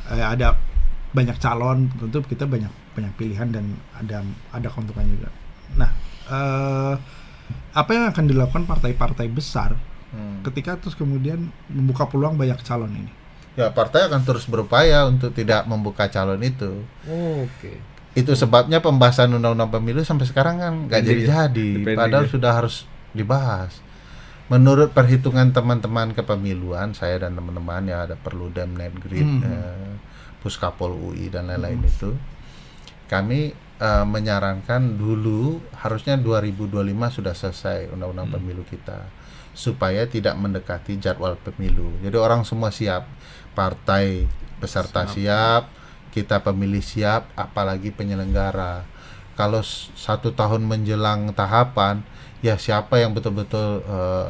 ada banyak calon, tentu kita banyak pilihan dan ada keuntungan juga. Nah, apa yang akan dilakukan partai-partai besar ketika terus kemudian membuka peluang banyak calon ini? Ya, partai akan terus berupaya untuk tidak membuka calon itu. Oke. Itu sebabnya pembahasan undang-undang pemilu sampai sekarang kan nggak jadi-jadi, padahal sudah harus dibahas. Menurut perhitungan teman-teman kepemiluan, saya dan teman-teman ya ada Perludem, Netgrid, Puskapol UI dan lain-lain itu, kami menyarankan dulu harusnya 2025 sudah selesai undang-undang pemilu kita, supaya tidak mendekati jadwal pemilu. Jadi orang semua siap, partai peserta siap, kita pemilih siap, apalagi penyelenggara. Kalau 1 tahun menjelang tahapan, ya siapa yang betul-betul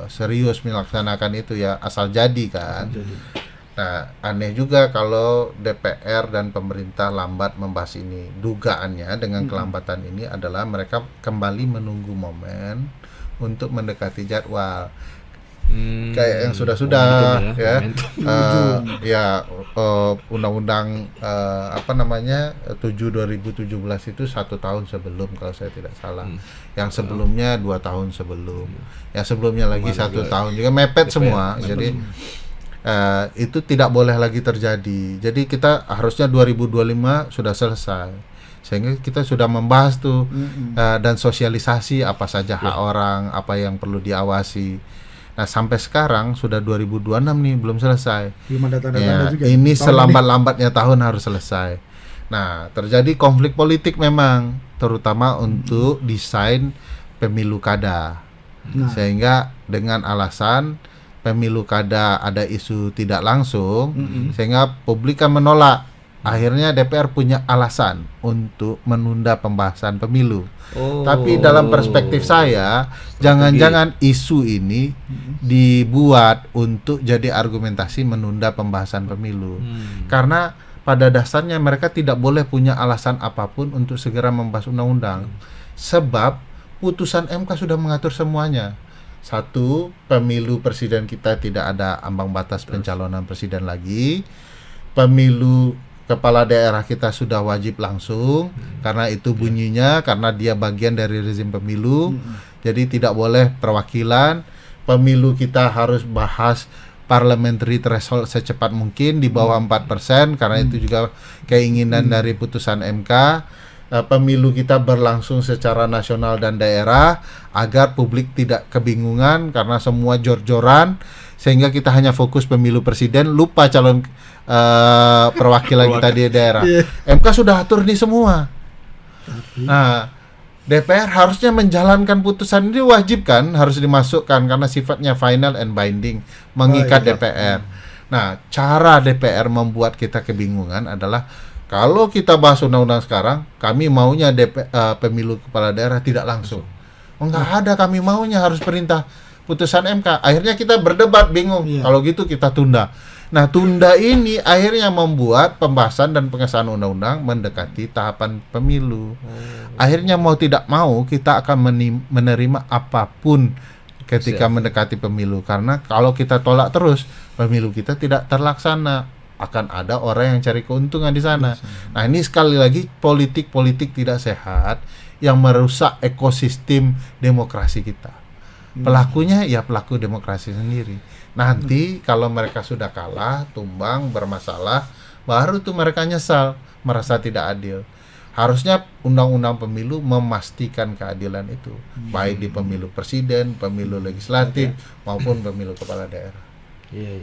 serius melaksanakan itu ya asal jadi kan. Nah, aneh juga kalau DPR dan pemerintah lambat membahas ini. Dugaannya dengan kelambatan ini adalah mereka kembali menunggu momen untuk mendekati jadwal. Kayak yang sudah-sudah undang-undang 7 2017 itu 1 tahun sebelum kalau saya tidak salah. Yang sebelumnya 2 tahun sebelum. Yang sebelumnya lagi 1 tahun juga mepet semua. Jadi itu tidak boleh lagi terjadi. Jadi kita harusnya 2025 sudah selesai. Sehingga kita sudah membahas tuh dan sosialisasi apa saja hak orang, apa yang perlu diawasi. Nah, sampai sekarang sudah 2026 nih belum selesai. Belum ada tanda-tanda juga. Ini selambat-lambatnya tahun harus selesai. Nah, terjadi konflik politik memang, terutama untuk desain pemilu kada. Sehingga dengan alasan pemilu kada ada isu tidak langsung, sehingga publik kan menolak. Akhirnya DPR punya alasan untuk menunda pembahasan pemilu. Tapi dalam perspektif saya, jangan-jangan isu ini dibuat untuk jadi argumentasi menunda pembahasan pemilu. Karena pada dasarnya mereka tidak boleh punya alasan apapun untuk segera membahas undang-undang. Sebab putusan MK sudah mengatur semuanya. 1, pemilu presiden kita tidak ada ambang batas pencalonan presiden lagi. Pemilu kepala daerah kita sudah wajib langsung, karena itu bunyinya, karena dia bagian dari rezim pemilu. Jadi tidak boleh perwakilan. Pemilu kita harus bahas parliamentary threshold secepat mungkin di bawah 4%, karena itu juga keinginan dari putusan MK. Pemilu kita berlangsung secara nasional dan daerah agar publik tidak kebingungan karena semua jor-joran, sehingga kita hanya fokus pemilu presiden, lupa calon perwakilan kita di daerah. MK sudah atur ini semua. Nah, DPR harusnya menjalankan putusan ini, wajib kan, harus dimasukkan karena sifatnya final and binding, mengikat DPR. Nah, cara DPR membuat kita kebingungan adalah kalau kita bahas undang-undang sekarang, kami maunya pemilu kepala daerah tidak langsung. Enggak ada, kami maunya harus perintah putusan MK. Akhirnya kita berdebat, bingung. Kalau gitu kita tunda. Nah, tunda ini akhirnya membuat pembahasan dan pengesahan undang-undang mendekati tahapan pemilu. Akhirnya mau tidak mau kita akan menerima apapun ketika mendekati pemilu, karena kalau kita tolak terus, pemilu kita tidak terlaksana, akan ada orang yang cari keuntungan di sana. Nah, ini sekali lagi politik tidak sehat yang merusak ekosistem demokrasi kita. Pelakunya ya pelaku demokrasi sendiri. Nanti kalau mereka sudah kalah, tumbang, bermasalah, baru tuh mereka nyesal, merasa tidak adil. Harusnya undang-undang pemilu memastikan keadilan itu, baik di pemilu presiden, pemilu legislatif, maupun pemilu kepala daerah. Iya.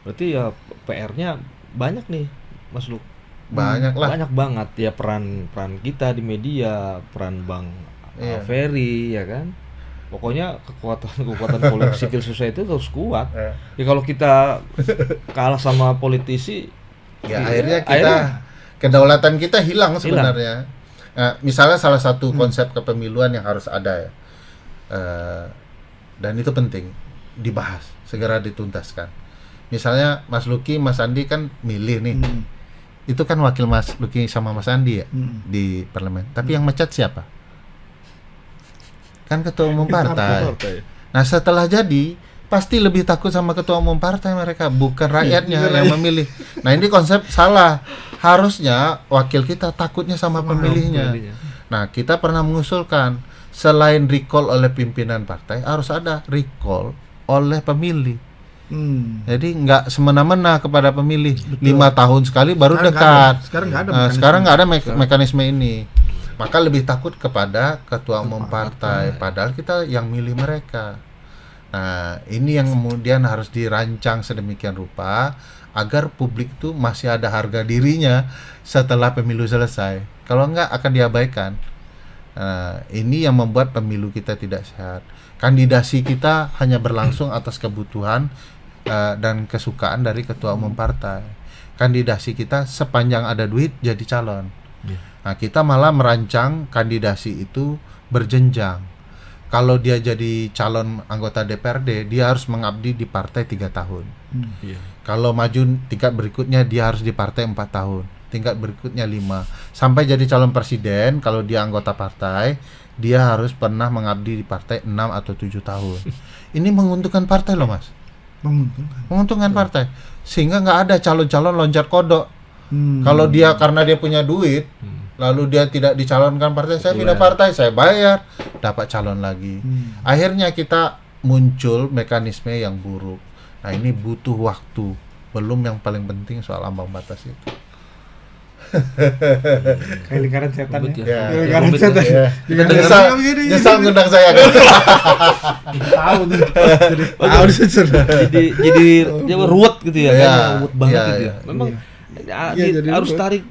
Berarti ya PR-nya banyak nih, Mas Luk. Banyak lah. Banyak banget ya peran kita di media, peran Bang Iya. Ferry, ya kan. Pokoknya kekuatan politik civil society itu harus kuat. Ya kalau kita kalah sama politisi, Ya akhirnya kedaulatan kita hilang sebenarnya. Nah, misalnya salah satu konsep kepemiluan yang harus ada ya, dan itu penting dibahas, segera dituntaskan. Misalnya Mas Luki, Mas Andi kan milih nih, itu kan wakil Mas Luki sama Mas Andi ya di parlemen. Tapi yang mecat siapa? Kan ketua umum partai. Nah setelah jadi pasti lebih takut sama ketua umum partai mereka, bukan rakyatnya yang memilih. Nah ini konsep salah. Harusnya wakil kita takutnya sama pemilihnya. Nah kita pernah mengusulkan selain recall oleh pimpinan partai, harus ada recall oleh pemilih. Jadi nggak semena-mena kepada pemilih. 5 tahun sekali baru dekat. Sekarang nggak ada mekanisme ini. Maka lebih takut kepada ketua umum partai. Padahal kita yang milih mereka. Nah, ini yang kemudian harus dirancang sedemikian rupa agar publik itu masih ada harga dirinya setelah pemilu selesai. Kalau enggak akan diabaikan. Ini yang membuat pemilu kita tidak sehat. Kandidasi kita hanya berlangsung atas kebutuhan dan kesukaan dari ketua umum partai. Kandidasi kita sepanjang ada duit jadi calon. Nah, kita malah merancang kandidasi itu berjenjang. Kalau dia jadi calon anggota DPRD, dia harus mengabdi di partai 3 tahun. Kalau maju tingkat berikutnya, dia harus di partai 4 tahun. Tingkat berikutnya 5. Sampai jadi calon presiden, kalau dia anggota partai, dia harus pernah mengabdi di partai 6 atau 7 tahun. Ini menguntungkan partai loh, Mas. Menguntungkan partai. Sehingga nggak ada calon-calon loncat kodok. Kalau dia karena dia punya duit, lalu dia tidak dicalonkan partai, saya pindah partai, saya bayar, dapat calon lagi. Akhirnya kita muncul mekanisme yang buruk. Nah ini butuh waktu. Belum yang paling penting soal ambang batas itu. Kayak lingkaran setan ya. Lingkaran setan. Nyesal ngundang saya kan. Tahu tuh. Jadi dia ruwet gitu ya, ruwet banget gitu ya. Memang harus tarik.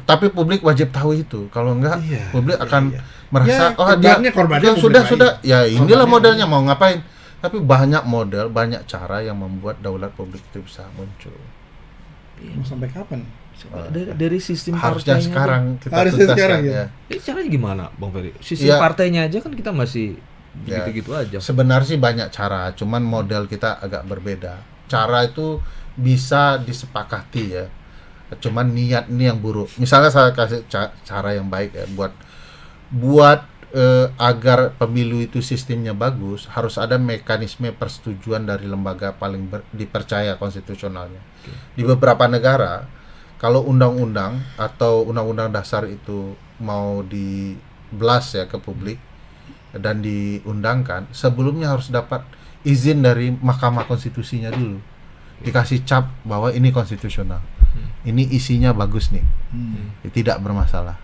Tapi publik wajib tahu itu. Kalau enggak, publik akan merasa korbannya sudah. Ya inilah modelnya, mau ngapain. Tapi banyak model, banyak cara yang membuat daulat publik itu bisa muncul. Mau sampai kapan? Dari sistem harusnya partainya sekarang aja. kita tuntaskan ya. Caranya gimana, Bang Ferry? Sistem partainya aja kan kita masih gitu-gitu aja. Sebenarnya sih banyak cara, cuman model kita agak berbeda. Cara itu bisa disepakati ya. Cuman niat ini yang buruk. Misalnya saya kasih cara yang baik ya, buat agar pemilu itu sistemnya bagus, harus ada mekanisme persetujuan dari lembaga paling dipercaya konstitusionalnya. Di beberapa negara, kalau undang-undang atau undang-undang dasar itu mau di-blast ya ke publik dan diundangkan, sebelumnya harus dapat izin dari Mahkamah Konstitusinya dulu. Dikasih cap bahwa ini konstitusional. Ini isinya bagus nih. Tidak bermasalah.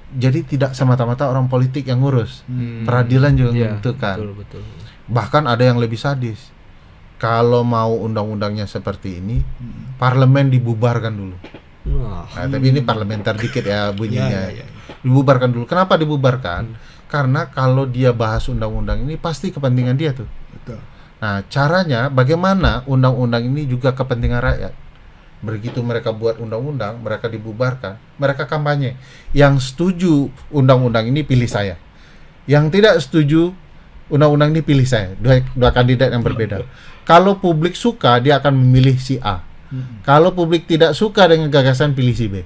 Jadi tidak semata-mata orang politik yang ngurus. Peradilan juga menentukan. Betul. Bahkan ada yang lebih sadis. Kalau mau undang-undangnya seperti ini, parlemen dibubarkan dulu. Nah, tapi ini parlementer dikit ya bunyinya. Dibubarkan dulu. Kenapa dibubarkan? Karena kalau dia bahas undang-undang ini pasti kepentingan dia tuh. Betul. Nah, caranya bagaimana undang-undang ini juga kepentingan rakyat. Begitu mereka buat undang-undang, mereka dibubarkan, mereka kampanye. Yang setuju undang-undang ini pilih saya. Yang tidak setuju undang-undang ini pilih saya. Dua kandidat yang berbeda. Kalau publik suka, dia akan memilih si A. Kalau publik tidak suka dengan gagasan, pilih si B.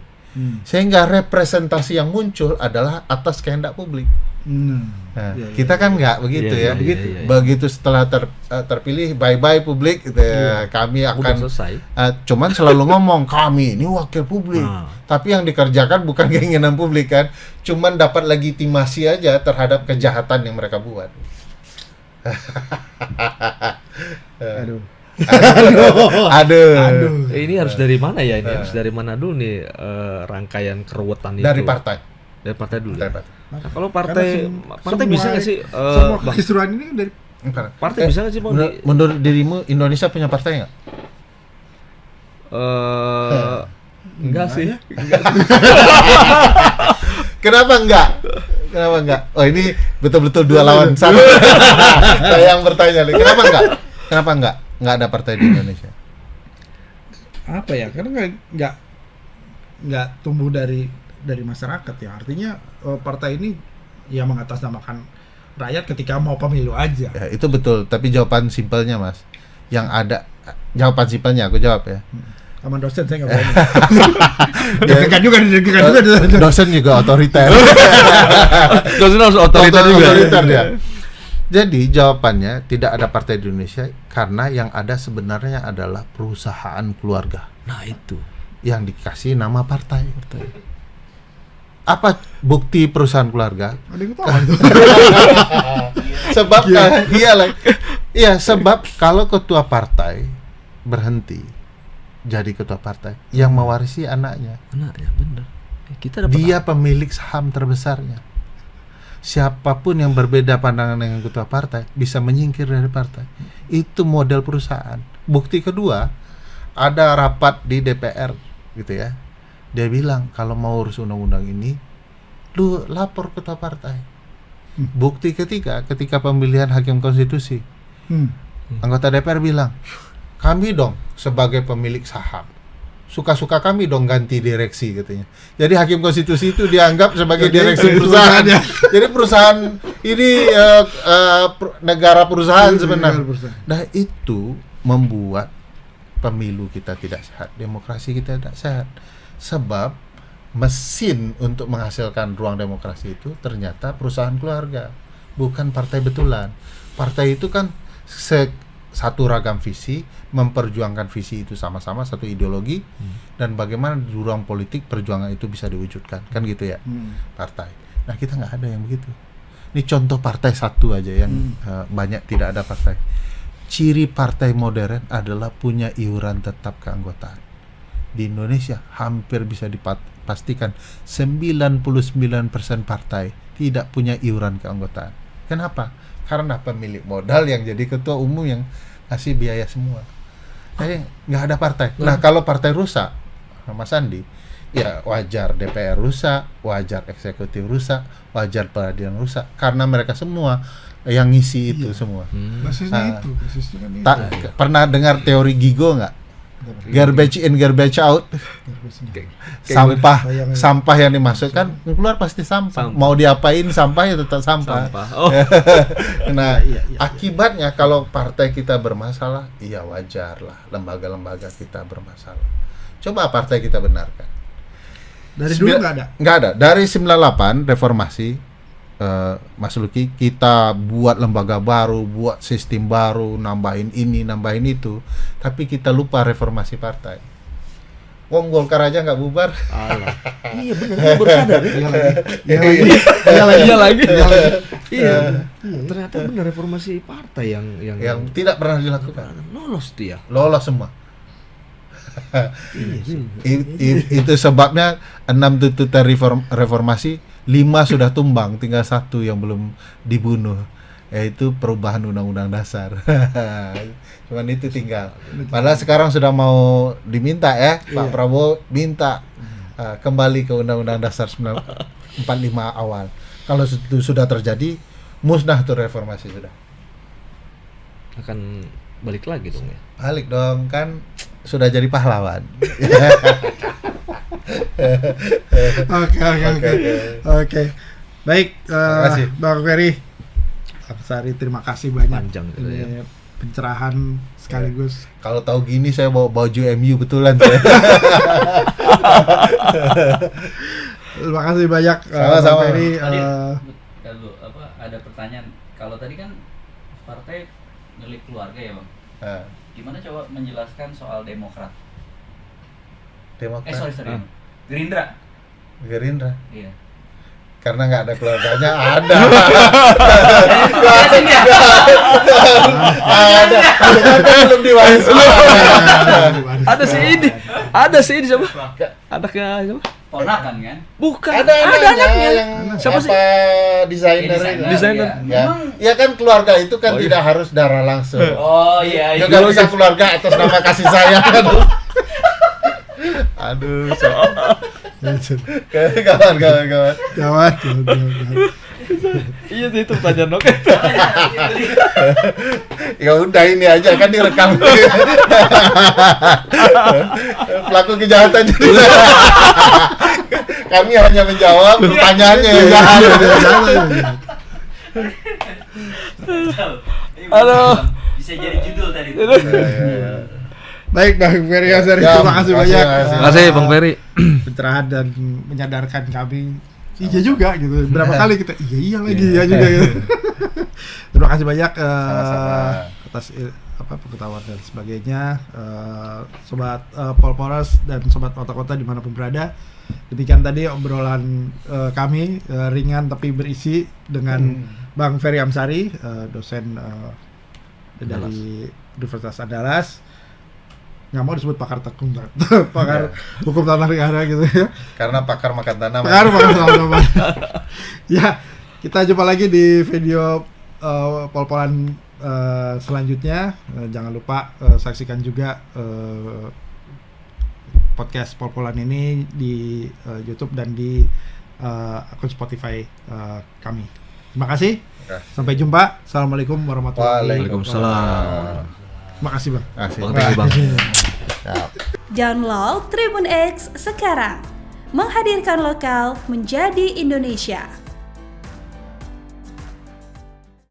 Sehingga representasi yang muncul adalah atas kehendak publik. Nah, Iya, iya, kita kan nggak begitu Iya, ya. iya, iya, iya. Begitu setelah terpilih, bye-bye publik gitu ya. Kami Udah akan selesai. cuman selalu ngomong kami ini wakil publik. Nah. Tapi yang dikerjakan bukan keinginan publik kan, cuman dapat legitimasi aja terhadap kejahatan yang mereka buat. Aduh. Aduh. Ini harus dari mana ya ini? Harus dari mana dulu nih rangkaian keruwetan itu? Dari partai. Dari partai dulu. Dari Ya? partai. Nah, kalau partai partai bisa nggak sih? Semua Bang? kekisruhan ini kan dari Partai bisa nggak sih Bang? Menurut dirimu Indonesia punya partai nggak? Enggak sih. Kenapa enggak? Kenapa enggak? Oh ini betul-betul dua lawan satu. Saya yang bertanya nih. Kenapa enggak? Kenapa enggak? Enggak ada partai di Indonesia. apa ya? Karena nggak tumbuh dari masyarakat ya. Artinya partai ini ya mengatasnamakan rakyat ketika mau pemilu aja. Ya, itu betul, tapi jawaban simpelnya Mas. Yang ada jawaban simpelnya aku jawab ya. Sama dosen saya nggak berani. Deg-degan juga. Dosen juga otoriter. Dosen harus otoriter juga. Otoriter dia. Jadi jawabannya tidak ada partai di Indonesia karena yang ada sebenarnya adalah perusahaan keluarga Nah itu. yang dikasih nama partai. Apa bukti perusahaan keluarga? Ada yang tahu itu. Sebab sebab kalau ketua partai berhenti jadi ketua partai, yang mewarisi anaknya. Anaknya bener. Kita dapat Dia pemilik saham terbesarnya. Siapapun yang berbeda pandangan dengan ketua partai bisa menyingkir dari partai. Itu model perusahaan. Bukti kedua, ada rapat di DPR gitu ya. Dia bilang kalau mau urus undang-undang ini, lu lapor ketua partai. Bukti ketiga, ketika pemilihan hakim konstitusi, anggota DPR bilang, kami dong sebagai pemilik saham, suka-suka kami dong ganti direksi katanya. Jadi hakim konstitusi itu dianggap sebagai direksi perusahaan. Jadi perusahaan ini negara perusahaan sebenarnya. Nah itu membuat pemilu kita tidak sehat, demokrasi kita tidak sehat. Sebab mesin untuk menghasilkan ruang demokrasi itu ternyata perusahaan keluarga, bukan partai betulan. Partai itu kan satu ragam visi, memperjuangkan visi itu sama-sama, satu ideologi, dan bagaimana di ruang politik perjuangan itu bisa diwujudkan, kan gitu ya. Partai. Nah kita nggak ada yang begitu. Ini contoh partai satu aja yang banyak tidak ada partai. Ciri partai modern adalah punya iuran tetap keanggotaan. Di Indonesia hampir bisa dipastikan 99% partai tidak punya iuran keanggotaan. Kenapa? Karena pemilik modal yang jadi ketua umum yang ngasih biaya semua. Jadi nggak ada partai. Nah kalau partai rusak, Mas Andi, ya wajar DPR rusak, wajar eksekutif rusak, wajar peradilan rusak, karena mereka semua yang ngisi itu semua. Basisnya itu kan itu. Pernah dengar teori Gigo nggak? Garbage in, garbage out. Sampah yang dimasukkan keluar pasti sampah. Mau diapain sampah ya tetap sampah. Oh. Nah, akibatnya kalau partai kita bermasalah, iya wajar lah lembaga-lembaga kita bermasalah. Coba partai kita benarkan. Dari dulu nggak ada. Nggak ada. Dari 98 reformasi, Mas Luki, kita buat lembaga baru, buat sistem baru, nambahin ini, nambahin itu, tapi kita lupa reformasi partai. Wong Golkar aja nggak bubar. Iya benar, dia baru sadar ya. Iya lagi. Iya. Ternyata benar reformasi partai yang tidak pernah dilakukan. Lolos dia. Lolos semua. Itu sebabnya 6 tuntutan reformasi, 5 sudah tumbang, tinggal 1 yang belum dibunuh, yaitu perubahan undang-undang dasar. Cuman itu tinggal. Padahal sekarang sudah mau diminta ya, Pak Prabowo minta kembali ke undang-undang dasar 45 awal. Kalau itu sudah terjadi, musnah tuh reformasi sudah. Akan balik lagi dong ya. Balik dong, kan sudah jadi pahlawan. Oke. Baik, kasih. Bang Ferry, Sari, terima kasih banyak. Panjang gitu ya. Ini pencerahan sekaligus. Kalau tahu gini saya bawa baju MU betulan saya. Terima kasih banyak, Sama-sama. Bang Ferry. ada pertanyaan. Kalau tadi kan partai milik keluarga ya bang. Gimana coba menjelaskan soal Demokrat? Demokrat. Sorry. Gerindra. Gerindra. Iya. Karena nggak ada keluarganya, ada. Ada. Kan belum diwariskan. Ada si ini siapa? Anaknya siapa? Ponakan kan? Bukan. Ada anaknya. yang Siapa sih? Desainer Ya, itu. Desainer. Ya. Ya kan keluarga itu kan tidak harus darah langsung. Oh iya. Juga bisa keluarga atas nama kasih sayang. Aduh, kawan. Gawat. Iya sih itu pertanyaan oke. Ya udah ini aja kan direkam. Pelaku kejahatan jadi kami hanya menjawab pertanyaannya. Aduh. Bisa jadi judul tadi. Baik Bang Ferry Asari, Ya, terima kasih makasih, banyak. makasih. Terima kasih Bang Ferry. Pencerahan dan menyadarkan kami. Iya juga gitu. Berapa kali kita iya lagi ya juga gitu. Terima kasih banyak Sama-sama. atas pengetahuan dan sebagainya. Sobat Polporos dan sobat kota-kota dimanapun berada. Demikian tadi obrolan kami ringan tapi berisi dengan Bang Ferry Amsari, dosen dari Universitas Andalas. Nggak mau disebut pakar tekun, pakar hukum tanah negara gitu ya. Karena pakar makan tanah. Pakar makan tanah. Ya, kita jumpa lagi di video pol-polan selanjutnya. Jangan lupa saksikan juga podcast pol-polan ini di YouTube dan di akun Spotify kami. Terima kasih. Sampai jumpa. Assalamualaikum warahmatullahi wabarakatuh. Waalaikumsalam. Terima kasih Bang. Kasih. Bang. Siap. Download Tribun X sekarang. Menghadirkan lokal menjadi Indonesia.